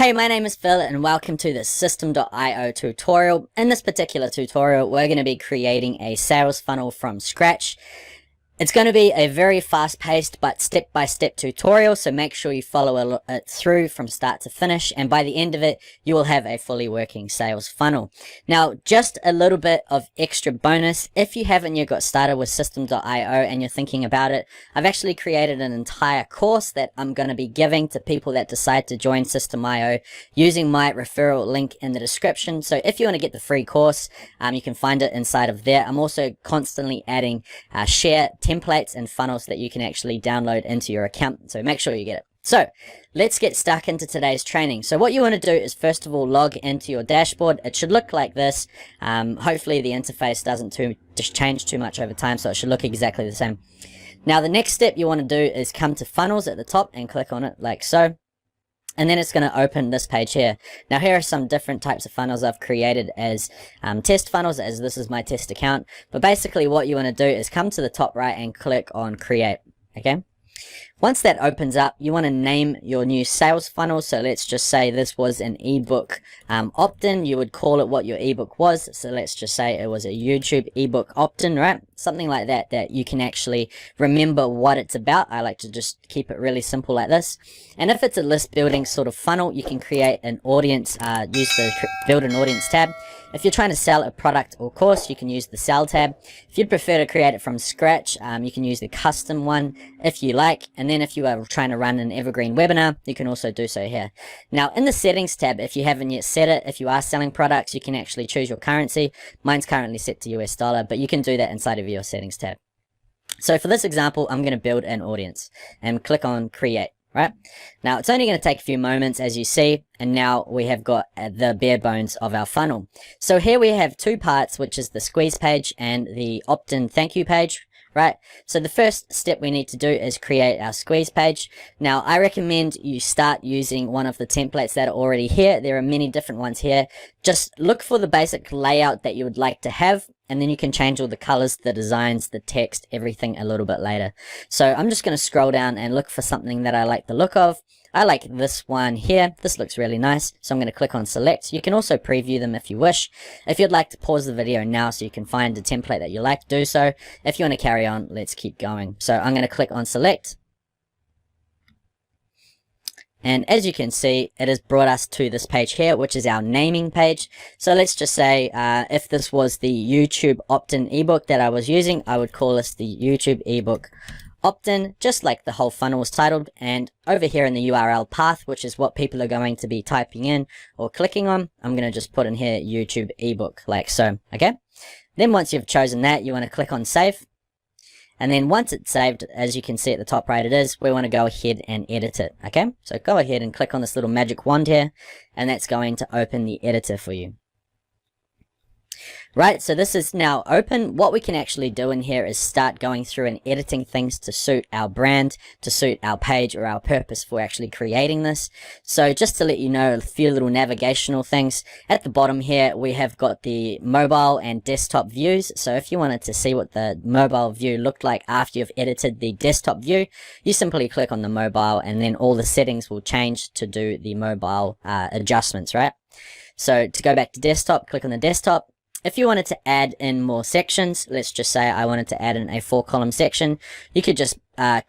Hey, my name is Phil and welcome to the Systeme.io tutorial. In this particular tutorial, we're going to be creating a sales funnel from scratch. It's going to be a very fast-paced but step-by-step tutorial, so make sure you follow it through from start to finish, and by the end of it, you will have a fully working sales funnel. Now, just a little bit of extra bonus. If you haven't yet got started with Systeme.io and you're thinking about it, I've actually created an entire course that I'm going to be giving to people that decide to join Systeme.io using my referral link in the description. So if you want to get the free course, you can find it inside of there. I'm also constantly adding share templates and funnels that you can actually download into your account, so make sure you get it. So let's get stuck into today's training. So what you want to do is first of all log into your dashboard. It should look like this. Hopefully the interface doesn't change too much over time, so it should look exactly the same. Now the next step you want to do is come to funnels at the top and click on it like so. And then it's going to open this page here. Now here are some different types of funnels I've created as test funnels, as this is my test account. But basically what you want to do is come to the top right and click on create. Okay. Once that opens up, you want to name your new sales funnel. So let's just say this was an ebook opt-in. You would call it what your ebook was. So let's just say it was a YouTube ebook opt-in, right? Something like that, that you can actually remember what it's about. I like to just keep it really simple like this. And if it's a list building sort of funnel, you can create an audience, use the build an audience tab. If you're trying to sell a product or course, you can use the sell tab. If you'd prefer to create it from scratch, you can use the custom one if you like. And then if you are trying to run an evergreen webinar, you can also do so here. Now in the settings tab, if you haven't yet set it, if you are selling products, you can actually choose your currency. Mine's currently set to US dollar, but you can do that inside of your settings tab. So for this example, I'm going to build an audience and click on create. Right now it's only going to take a few moments, as you see, and now we have got the bare bones of our funnel. So here we have two parts, which is the squeeze page and the opt-in thank you page. Right, so the first step we need to do is create our squeeze page. Now I recommend you start using one of the templates that are already here. There are many different ones here. Just look for the basic layout that you would like to have, and then you can change all the colors, the designs, the text, everything a little bit later. So I'm just going to scroll down and look for something that I like the look of. I like this one here. This looks really nice. So I'm going to click on select. You can also preview them if you wish. If you'd like to pause the video now so you can find a template that you like, do so. If you want to carry on, let's keep going. So I'm going to click on select. And as you can see, it has brought us to this page here, which is our naming page. So let's just say, if this was the YouTube opt-in ebook that I was using, I would call this the YouTube ebook opt-in, just like the whole funnel was titled. And over here in the URL path, which is what people are going to be typing in or clicking on, I'm going to just put in here YouTube ebook like so. Okay. Then once you've chosen that, you want to click on save. And then once it's saved, as you can see at the top right it is, we want to go ahead and edit it. Okay. So go ahead and click on this little magic wand here, and that's going to open the editor for you. Right, so this is now open. What we can actually do in here is start going through and editing things to suit our brand, to suit our page or our purpose for actually creating this. So just to let you know a few little navigational things, at the bottom here we have got the mobile and desktop views. So if you wanted to see what the mobile view looked like after you've edited the desktop view, you simply click on the mobile and then all the settings will change to do the mobile adjustments, right? So to go back to desktop, click on the desktop. If you wanted to add in more sections, let's just say I wanted to add in a 4-column section, you could just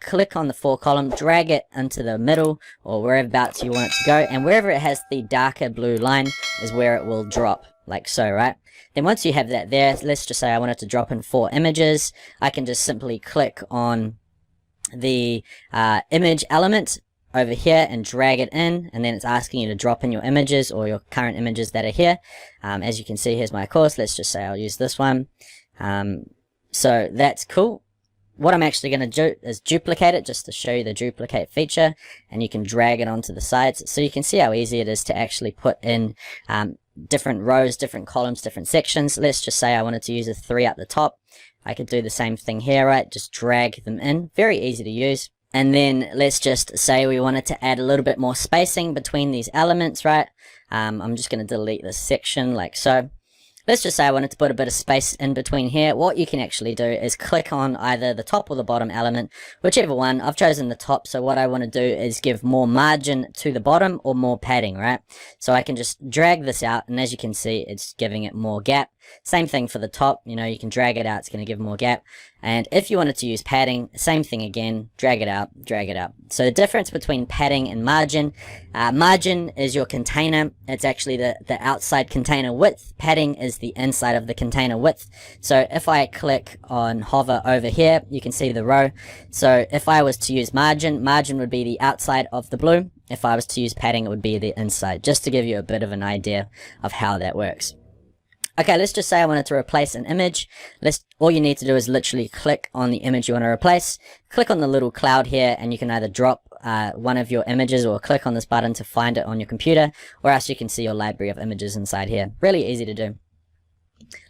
click on the 4-column, drag it into the middle or whereabouts you want it to go, and wherever it has the darker blue line is where it will drop, like so, right? Then once you have that there, let's just say I wanted to drop in 4 images, I can just simply click on the image element over here and drag it in, and then it's asking you to drop in your images or your current images that are here. As you can see, here's my course. Let's just say I'll use this one. So that's cool. What I'm actually going to do is duplicate it just to show you the duplicate feature, and you can drag it onto the sides so you can see how easy it is to actually put in different rows, different columns, different sections. Let's just say I wanted to use a 3 at the top. I could do the same thing here, right? Just drag them in. Very easy to use. And then let's just say we wanted to add a little bit more spacing between these elements, right? I'm just going to delete this section like so. Let's just say I wanted to put a bit of space in between here. What you can actually do is click on either the top or the bottom element, whichever one. I've chosen the top, so what I want to do is give more margin to the bottom or more padding, right? So I can just drag this out, and as you can see, it's giving it more gap. Same thing for the top, you know, you can drag it out, it's going to give more gap. And if you wanted to use padding, same thing again, drag it out, drag it out. So the difference between padding and margin, margin is your container, it's actually the outside container width, padding is the inside of the container width. So if I click on hover over here, you can see the row. So if I was to use margin, margin would be the outside of the blue. If I was to use padding, it would be the inside, just to give you a bit of an idea of how that works. Okay, let's just say I wanted to replace an image. All you need to do is literally click on the image you want to replace. Click on the little cloud here, and you can either drop one of your images or click on this button to find it on your computer, or else you can see your library of images inside here. Really easy to do.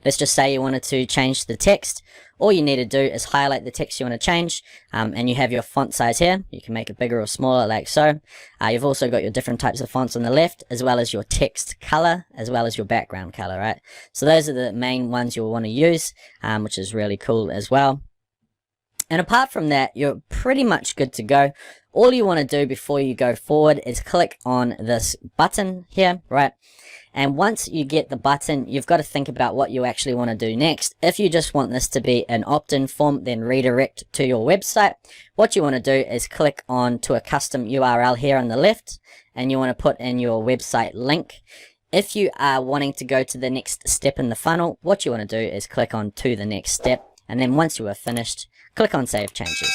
Let's just say you wanted to change the text. All you need to do is highlight the text you want to change, and you have your font size here. You can make it bigger or smaller like so. You've also got your different types of fonts on the left, as well as your text color, as well as your background color, right? So those are the main ones you'll want to use, which is really cool as well. And apart from that, you're pretty much good to go. All you want to do before you go forward is click on this button here, right? And once you get the button, you've got to think about what you actually want to do next. If you just want this to be an opt-in form, then redirect to your website. What you want to do is click on to a custom URL here on the left, and you want to put in your website link. If you are wanting to go to the next step in the funnel, what you want to do is click on to the next step, and then once you are finished, click on Save Changes.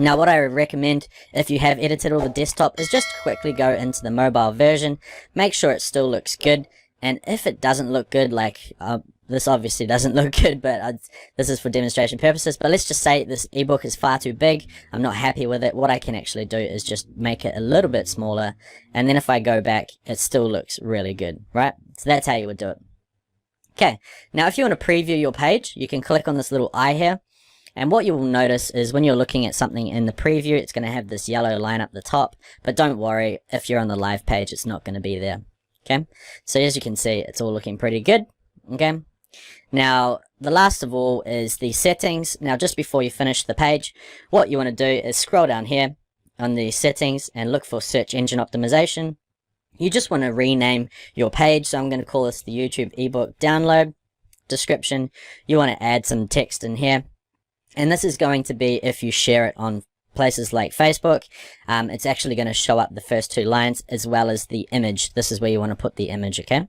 Now what I recommend if you have edited all the desktop is just quickly go into the mobile version, make sure it still looks good, and if it doesn't look good, like this obviously doesn't look good, but this is for demonstration purposes, but let's just say this ebook is far too big, I'm not happy with it, what I can actually do is just make it a little bit smaller, and then if I go back, it still looks really good, right? So that's how you would do it. Okay, now if you want to preview your page, you can click on this little eye here. And what you will notice is when you're looking at something in the preview, it's going to have this yellow line up the top. But don't worry, if you're on the live page, it's not going to be there. Okay, so as you can see, it's all looking pretty good. Okay, now the last of all is the settings. Now just before you finish the page, what you want to do is scroll down here on the settings and look for search engine optimization. You just want to rename your page. So I'm going to call this the YouTube ebook download. Description, you want to add some text in here. And this is going to be if you share it on places like Facebook. It's actually going to show up the first two lines as well as the image. This is where you want to put the image, okay?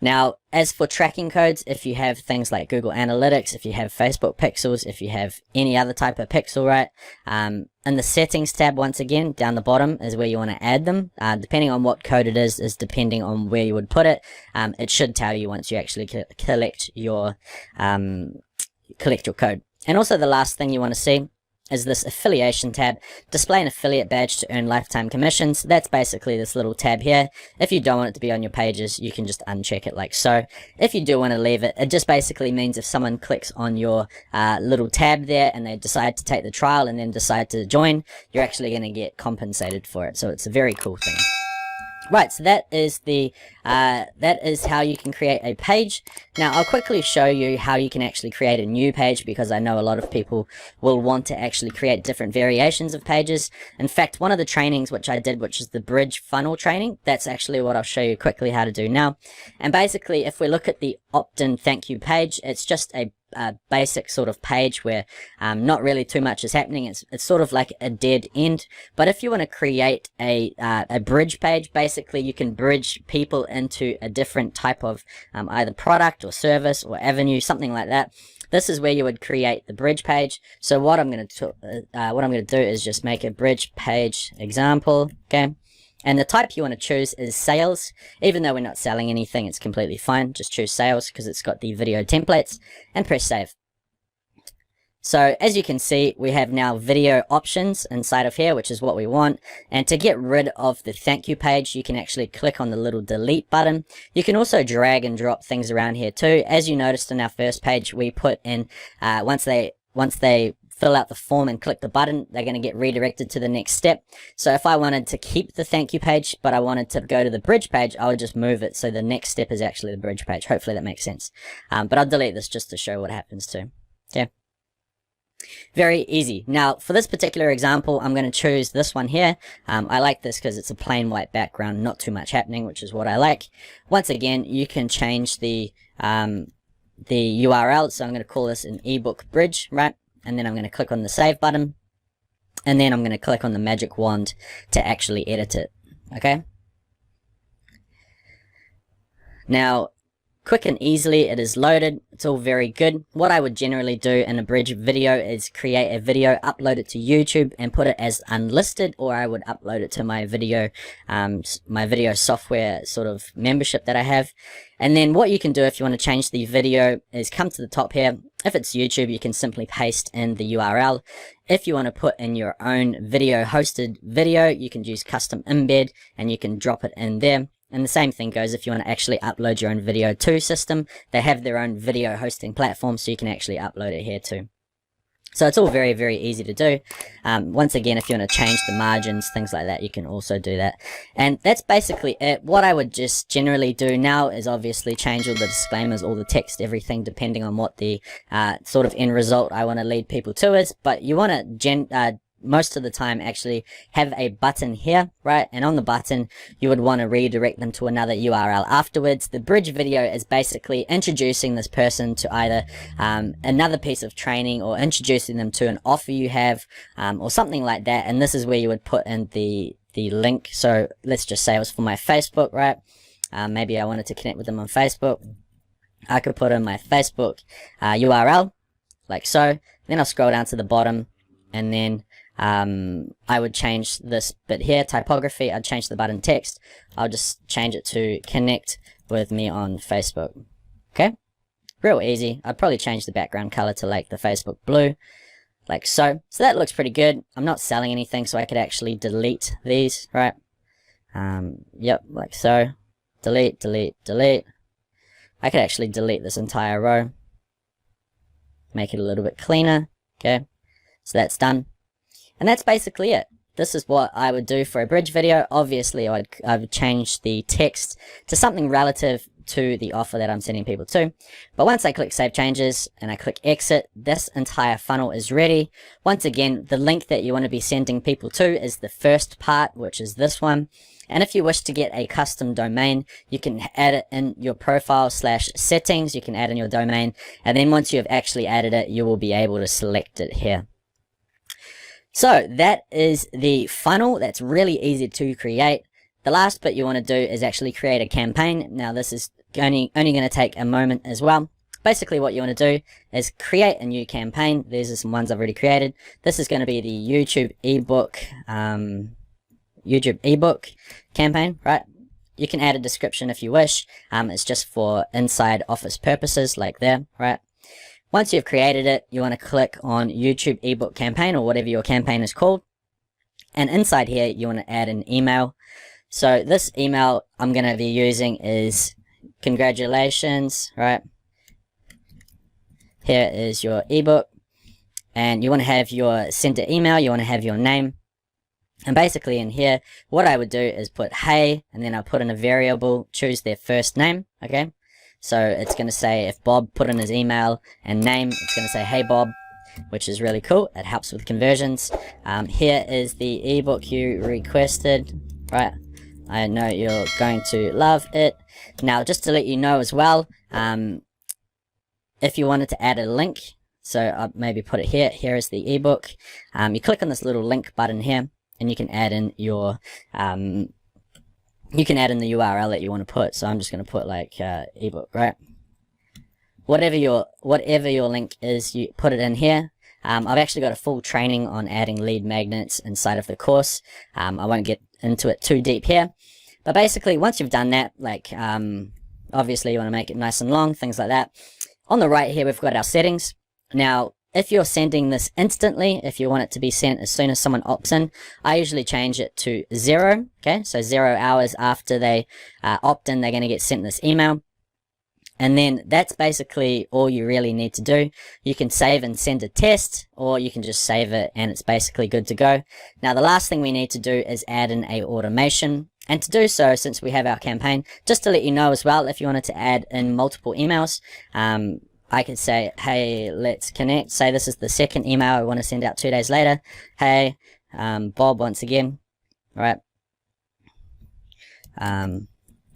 Now, as for tracking codes, if you have things like Google Analytics, if you have Facebook pixels, if you have any other type of pixel, right? In the settings tab, once again, down the bottom is where you want to add them. Depending on what code it is depending on where you would put it. It should tell you once you actually collect your code. And also the last thing you want to see is this affiliation tab. Display an affiliate badge to earn lifetime commissions. That's basically this little tab here. If you don't want it to be on your pages, you can just uncheck it like so. If you do want to leave it, it just basically means if someone clicks on your little tab there and they decide to take the trial and then decide to join, you're actually going to get compensated for it. So it's a very cool thing. Right, so that is how you can create a page. Now I'll quickly show you how you can actually create a new page, because I know a lot of people will want to actually create different variations of pages. In fact, one of the trainings which I did, which is the bridge funnel training, that's actually what I'll show you quickly how to do now. And basically, if we look at the opt-in thank you page, it's just a basic sort of page where not really too much is happening. It's sort of like a dead end. But if you want to create a bridge page, basically you can bridge people into a different type of either product or service or avenue, something like that. This is where you would create the bridge page. So what I'm going to do is just make a bridge page example. Okay. And the type you want to choose is sales. Even though we're not selling anything, it's completely fine. Just choose sales because it's got the video templates, and press save. So as you can see, we have now video options inside of here, which is what we want. And to get rid of the thank you page, you can actually click on the little delete button. You can also drag and drop things around here too. As you noticed in our first page, we put in once they fill out the form and click the button, they're going to get redirected to the next step. So if I wanted to keep the thank you page, but I wanted to go to the bridge page, I would just move it so the next step is actually the bridge page. Hopefully that makes sense. But I'll delete this just to show what happens too. Okay. Very easy. Now, for this particular example, I'm going to choose this one here. I like this because it's a plain white background, not too much happening, which is what I like. Once again, you can change the URL. So I'm going to call this an ebook bridge, right? And then I'm going to click on the save button. And then I'm going to click on the magic wand to actually edit it. Okay? Now, quick and easily, it is loaded. It's all very good. What I would generally do in a bridge video is create a video, upload it to YouTube, and put it as unlisted, or I would upload it to my video software sort of membership that I have. And then what you can do if you want to change the video is come to the top here. If it's YouTube, you can simply paste in the URL. If you want to put in your own hosted video, you can use custom embed and you can drop it in there. And the same thing goes if you want to actually upload your own video to Systeme. They have their own video hosting platform, so you can actually upload it here too. So it's all very, very easy to do. Once again, if you want to change the margins, things like that, you can also do that. And that's basically it. What I would just generally do now is obviously change all the disclaimers, all the text, everything, depending on what the sort of end result I want to lead people to is. But you want to most of the time actually have a button here, right? And on the button, you would want to redirect them to another URL afterwards. The bridge video is basically introducing this person to either another piece of training or introducing them to an offer you have or something like that. And this is where you would put in the link. So let's just say it was for my Facebook, right? Maybe I wanted to connect with them on Facebook. I could put in my Facebook URL like so. Then I'll scroll down to the bottom, and then I would change this bit here, typography. I'd change the button text. I'll just change it to connect with me on Facebook. Okay, real easy. I'd probably change the background color to like the Facebook blue, like so. So that looks pretty good. I'm not selling anything, so I could actually delete these, right? Yep, like so. Delete, delete, delete. I could actually delete this entire row, make it a little bit cleaner. Okay, so that's done. And that's basically it. This is what I would do for a bridge video. Obviously, I would change the text to something relative to the offer that I'm sending people to. But once I click Save Changes and I click Exit, this entire funnel is ready. Once again, the link that you want to be sending people to is the first part, which is this one. And if you wish to get a custom domain, you can add it in your profile/settings. You can add in your domain. And then once you have actually added it, you will be able to select it here. So that is the funnel. That's really easy to create. The last bit you want to do is actually create a campaign. Now this is only going to take a moment as well. Basically what you want to do is create a new campaign. These are some ones I've already created. This is going to be the YouTube ebook campaign, right? You can add a description if you wish. It's just for inside office purposes like there, right? Once you've created it, you want to click on YouTube ebook campaign or whatever your campaign is called. And inside here, you want to add an email. So this email I'm going to be using is congratulations, right? Here is your ebook. And you want to have your sender email. You want to have your name. And basically in here, what I would do is put hey, and then I'll put in a variable, choose their first name, okay? So it's going to say if Bob put in his email and name, it's going to say, hey Bob, which is really cool. It helps with conversions. Here is the ebook you requested, right? I know you're going to love it. Now, just to let you know as well, if you wanted to add a link, so I'll maybe put it here. Here is the ebook. You click on this little link button here, and you can add in your the URL that you want to put. So I'm just going to put like ebook, right? Whatever your link is, you put it in here. I've actually got a full training on adding lead magnets inside of the course. I won't get into it too deep here, but basically once you've done that, like obviously you want to make it nice and long, things like that. On the right here, we've got our settings. Now, if you're sending this instantly, if you want it to be sent as soon as someone opts in, I usually change it to 0. Okay, so 0 hours after they opt in, they're going to get sent this email. And then that's basically all you really need to do. You can save and send a test, or you can just save it and it's basically good to go. Now the last thing we need to do is add in a automation. And to do so, since we have our campaign, just to let you know as well, if you wanted to add in multiple emails, I could say, hey, let's connect. Say this is the second email I want to send out 2 days later. Hey, Bob, once again, right?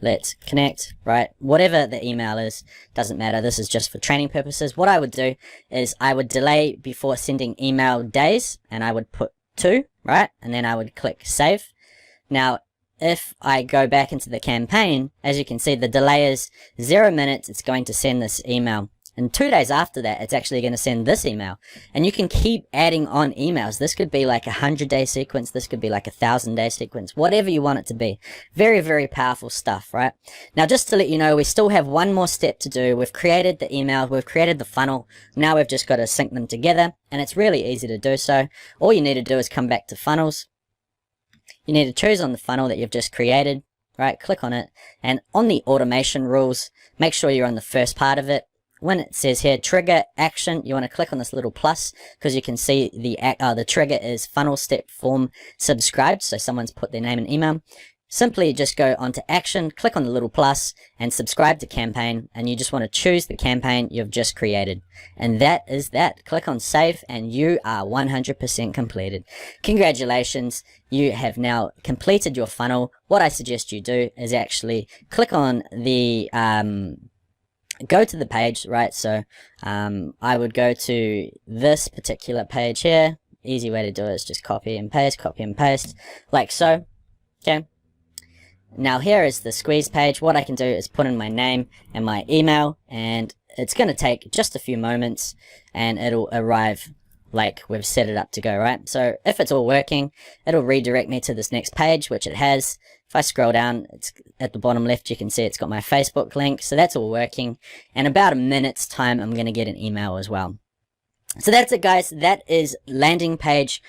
Let's connect, right? Whatever the email is, doesn't matter. This is just for training purposes. What I would do is I would delay before sending email days, and I would put 2, right? And then I would click save. Now, if I go back into the campaign, as you can see, the delay is 0 minutes. It's going to send this email. And 2 days after that, it's actually going to send this email. And you can keep adding on emails. This could be like a 100-day sequence. This could be like a 1,000-day sequence. Whatever you want it to be. Very, very powerful stuff, right? Now, just to let you know, we still have one more step to do. We've created the email. We've created the funnel. Now we've just got to sync them together. And it's really easy to do so. All you need to do is come back to funnels. You need to choose on the funnel that you've just created, right? Click on it. And on the automation rules, make sure you're on the first part of it. When it says here trigger action, you want to click on this little plus, because you can see the trigger is funnel step form subscribed. So someone's put their name and email. Simply just go onto action, click on the little plus, and subscribe to campaign. And you just want to choose the campaign you've just created. And that is that. Click on save, and you are 100% completed. Congratulations. You have now completed your funnel. What I suggest you do is actually click on the go to the page, right? So I would go to this particular page here. Easy way to do it is just copy and paste, like so. Okay. Now here is the squeeze page. What I can do is put in my name and my email, and it's going to take just a few moments, and it'll arrive like we've set it up to go, right? So if it's all working, it'll redirect me to this next page, which it has. If I scroll down, it's at the bottom left, you can see it's got my Facebook link. So that's all working. In about a minute's time, I'm going to get an email as well. So that's it, guys. That is landing page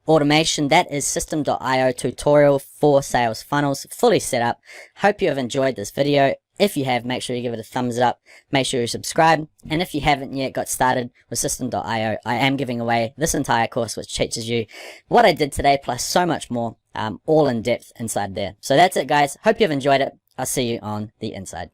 automation. That is Systeme.io tutorial for sales funnels, fully set up. Hope you have enjoyed this video. If you have, make sure you give it a thumbs up. Make sure you subscribe. And if you haven't yet got started with Systeme.io, I am giving away this entire course, which teaches you what I did today, plus so much more, all in depth inside there. So that's it, guys. Hope you have enjoyed it. I'll see you on the inside.